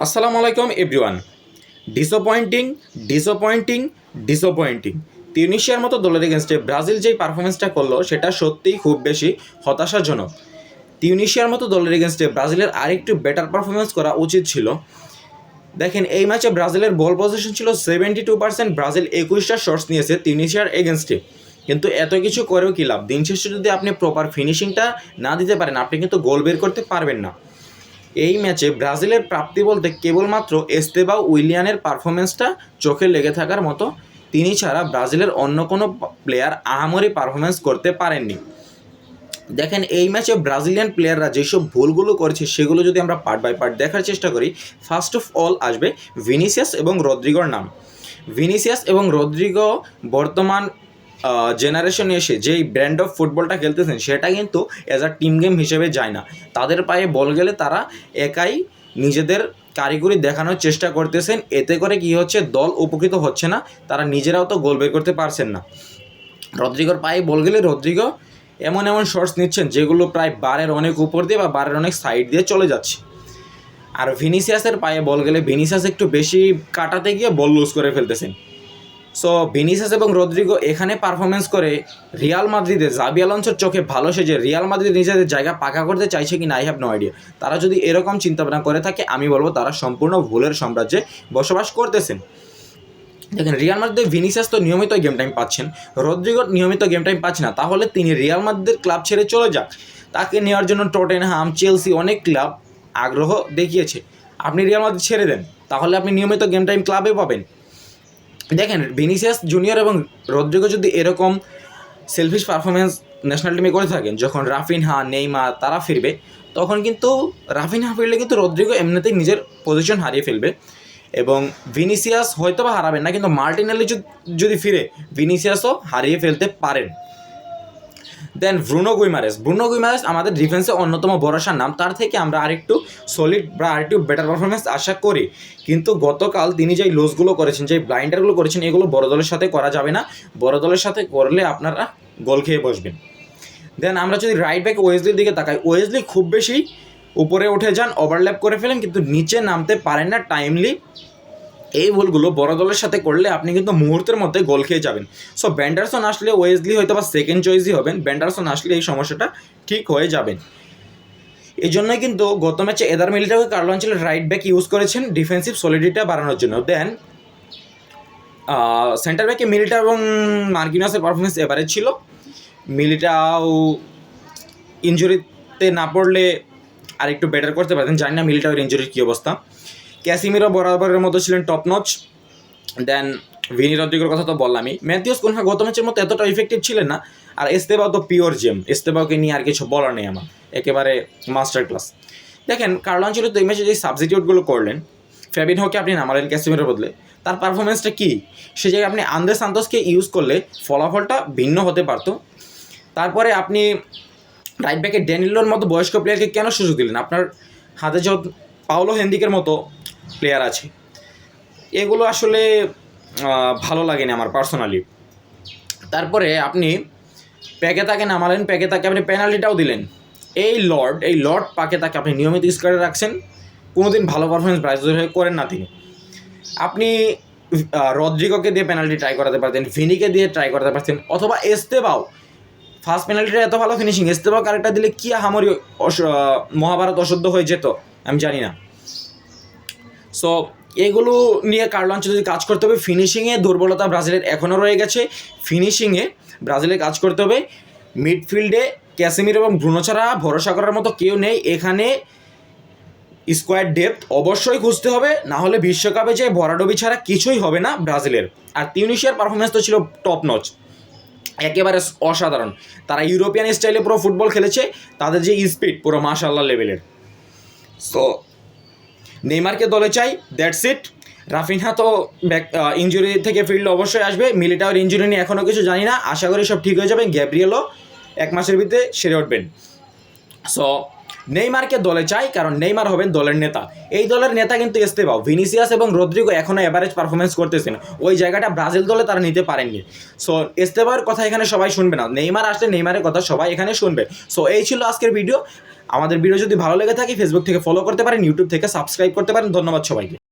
আসসালামু আলাইকুম everyone. Disappointing disappointing disappointing তিউনিশিয়ার মতো দলের এগেনস্টে ব্রাজিল যেই পারফরমেন্সটা করলো সেটা সত্যিই খুব বেশি হতাশাজনক। তিউনিশিয়ার মতো দলের এগেনস্টে ব্রাজিলের আরেকটু বেটার পারফরমেন্স করা উচিত ছিল। দেখেন, এই ম্যাচে ব্রাজিলের বল পজিশন ছিল 72%। ব্রাজিল 21টা শটস নিয়েছে তিউনিশিয়ার এগেনস্টে, কিন্তু এত কিছু করেও কী লাভ? দিন শেষে যদি আপনি প্রপার ফিনিশিংটা না দিতে পারেন, আপনি কিন্তু গোল বের করতে পারবেন না। এই ম্যাচে ব্রাজিলের প্রাপ্তি বলতে কেবলমাত্র এস্তেবাও উইলিয়ানের পারফরমেন্সটা চোখে লেগে থাকার মতো। তিনি ছাড়া ব্রাজিলের অন্য কোনো প্লেয়ার আহামরি পারফরমেন্স করতে পারেননি। দেখেন, এই ম্যাচে ব্রাজিলিয়ান প্লেয়াররা যেসব ভুলগুলো করেছে সেগুলো যদি আমরা পার্ট বাই পার্ট দেখার চেষ্টা করি, ফার্স্ট অফ অল আসবে ভিনিসিয়াস এবং রদ্রিগোর নাম। ভিনিসিয়াস এবং রদ্রিগো বর্তমান জেনারেশনে এসে যেই ব্র্যান্ড অফ ফুটবলটা খেলতেছেন সেটা কিন্তু অ্যাজ আ টিম গেম হিসেবে যায় না। তাদের পায়ে বল গেলে তারা একাই নিজেদের কারিগরি দেখানোর চেষ্টা করতেছেন। এতে করে কি হচ্ছে, দল উপকৃত হচ্ছে না, তারা নিজেরাও তো গোল বের করতে পারছেন না। রদ্রিগোর পায়ে বল গেলে রদ্রিগো এমন এমন শটস নিচ্ছেন যেগুলো প্রায় বারের অনেক উপর দিয়ে বা বারের অনেক সাইড দিয়ে চলে যাচ্ছে। আর ভিনিসিয়াসের পায়ে বল গেলে ভিনিসিয়াস একটু বেশি কাটাতে গিয়ে বল লুজ করে ফেলতেছেন। সো ভিনিসিয়াস এবং রদ্রিগো এখানে পারফরমেন্স করে রিয়াল মাদ্রিদে জাবি আলোনসোর চোখে ভালো সেজে রিয়াল মাদ্রিদ নিজেদের জায়গা পাকা করতে চাইছে কি না, আই হ্যাভ নো আইডিয়া। তারা যদি এরকম চিন্তাভাবনা করে থাকে, আমি বলবো তারা সম্পূর্ণ ভুলের সাম্রাজ্যে বসবাস করতেছেন। দেখেন, রিয়াল মাদ্রিদের ভিনিসিয়াস তো নিয়মিত গেম টাইম পাচ্ছেন, রদ্রিগো নিয়মিত গেম টাইম পাচ্ছে না, তাহলে তিনি রিয়াল মাদ্রিদের ক্লাব ছেড়ে চলে যাক। তাকে নেওয়ার জন্য টটেনহাম, চেলসি অনেক ক্লাব আগ্রহ দেখিয়েছে। আপনি রিয়াল মাদ্রিদ ছেড়ে দেন, তাহলে আপনি নিয়মিত গেম টাইম ক্লাবে পাবেন। দেখেন, ভিনিসিয়াস জুনিয়র এবং রদ্রিগো যদি এরকম সেলফিশ পারফরমেন্স ন্যাশনাল টিমে করে থাকেন, যখন রাফিনহা, নেইমার তারা ফিরবে, তখন কিন্তু রাফিনহা ফিরলে কিন্তু রদ্রিগো এমনিতেই নিজের পজিশন হারিয়ে ফেলবে এবং ভিনিসিয়াস হয়তো বা হারাবেন না, কিন্তু মার্টিনেলি যদি ফিরে ভিনিসিয়াসও হারিয়ে ফেলতে পারেন। দেন ব্রুনো গুইমারেস আমাদের ডিফেন্সে অন্যতম ভরসার নাম। তার থেকে আমরা আরেকটু সলিড বা আরেকটু বেটার পারফরমেন্স আশা করি, কিন্তু গতকাল তিনি যেই লুজগুলো করেছেন, যেই ব্লাইন্ডারগুলো করেছেন, এগুলো বড় দলের সাথে করা যাবে না। বড় দলের সাথে করলে আপনারা গোল খেয়ে বসবেন। দেন আমরা যদি রাইট ব্যাক ওয়েজলির দিকে তাকাই, ওয়েজলি খুব বেশি উপরে উঠে যান, ওভারল্যাপ করে ফেলেন, কিন্তু নিচে নামতে পারেন না টাইমলি। এই ভুলগুলো বড় দলের সাথে করলে আপনি কিন্তু মুহূর্তের মধ্যে গোল খেয়ে যাবেন। সো ব্যান্ডারসন আসলে ওয়েজলি হয়তো বা সেকেন্ড চয়েসই হবেন। ব্যান্ডারসন আসলে এই সমস্যাটা ঠিক হয়ে যাবেন। এই জন্যই কিন্তু গত ম্যাচে এদার মিলিটাওকে Carlo Ancelotti right back use করেছেন ডিফেন্সিভ সলিডিটিটা বাড়ানোর জন্য। দেন সেন্টার ব্যাকে মিলিটাও এবং মার্কিনাসের পারফরমেন্স এভারেজ ছিল। মিলিটাও ইনজুরিতে না পড়লে আর একটু বেটার করতে পারতেন, জানি না মিলিটাওর ইনজুরির কী অবস্থা। ক্যাসিমিরো বরাবরের মতো ছিলেন টপ নচ। দেন ভিনি রদ্রিগোর কথা তো বললামই। ম্যাথিউস কুনহা গত ম্যাচের মতো এতটা ইফেক্টিভ ছিলেন না। আর এস্তেবাও তো পিওর জেম, এস্তেবাওকে নিয়ে আর কিছু বলার নেই আমার, একেবারে মাস্টার ক্লাস। দেখেন, কার্লো আনচেলত্তি এই ম্যাচে যে সাবস্টিটিউটগুলো করলেন, ফ্যাবিনহোকে আপনি নামালেন ক্যাসিমিরোর বদলে, তার পারফরমেন্সটা কী? সে জায়গায় আপনি আন্দ্রে সান্তোসকে ইউজ করলে ফলাফলটা ভিন্ন হতে পারতো। তারপরে আপনি রাইট ব্যাকে ড্যানিলোর মতো বয়স্ক প্লেয়ারকে কেন সুযোগ দিলেন? আপনার হাতে যত পাওলো হেনরিকের মতো প্লেয়ার আছে, এগুলো আসলে ভালো লাগেনি আমার পার্সোনালি। তারপরে আপনি প্যাকেতাকে নামালেন, প্যাকেতাকে আপনি পেনাল্টিটাও দিলেন। এই লর্ড প্যাকেতাকে আপনি নিয়মিত স্কোয়াডে রাখছেন, কোনোদিন ভালো পারফরমেন্স ব্রাজিলের হয়ে করেন না তিনি। আপনি রদ্রিগোকে দিয়ে পেনাল্টি ট্রাই করাতে পারতেন, ভিনিকে দিয়ে ট্রাই করাতে পারতেন, অথবা এস্তেবাও। ফার্স্ট পেনাল্টিটা এত ভালো ফিনিশিং, এস্তেবাও আরেকটা দিলে কি আহামরি মহাভারত অশুদ্ধ হয়ে যেত আমি জানি না। সো এগুলো নিয়ে কার্লো আনচেলত্তি কাজ করতে হবে। ফিনিশিংয়ে দুর্বলতা ব্রাজিলের এখনও রয়ে গেছে, ফিনিশিংয়ে ব্রাজিলের কাজ করতে হবে। মিডফিল্ডে ক্যাসিমিরো এবং ব্রুনো ছাড়া ভরসা করার মতো কেউ নেই। এখানে স্কোয়াড ডেপথ অবশ্যই খুঁজতে হবে, না হলে বিশ্বকাপে যে ভরাডোবি ছাড়া কিছুই হবে না ব্রাজিলের। আর তিউনিশিয়ার পারফরমেন্স তো ছিল টপ নচ, একেবারে অসাধারণ। তারা ইউরোপিয়ান স্টাইলে পুরো ফুটবল খেলেছে, তাদের যে স্পিড পুরো মাশাআল্লাহ লেভেলের। সো নেইমারকে দলে চাই, দ্যাটস ইট। রাফিনহা তো ইঞ্জুরি থেকে ফিরলে অবশ্যই আসবে। মিলিটাওর ইঞ্জুরি নিয়ে এখনও কিছু জানি না, আশা করি সব ঠিক হয়ে যাবে। গ্যাব্রিয়েলও 1 মাসের ভিতরে সেরে উঠবেন। সো নেইমারকে দলে চাই, কারণ নেইমার হবেন দলের নেতা। এই দলের নেতা কিন্তু এস্তেবাও, ভিনিসিয়াস এবং রদ্রিগো এখনও অ্যাভারেজ পারফরমেন্স করতেছেন, ওই জায়গাটা ব্রাজিল দলে তারা নিতে পারেননি। সো এস্তেবাওর কথা এখানে সবাই শুনবে না, নেইমার আসলে নেইমারের কথা সবাই এখানে শুনবে। সো এই ছিল আজকের ভিডিও। আমাদের ভিডিও যদি ভালো লেগে থাকে ফেসবুক থেকে ফলো করতে পারেন, ইউটিউব থেকে সাবস্ক্রাইব করতে পারেন। ধন্যবাদ সবাইকে।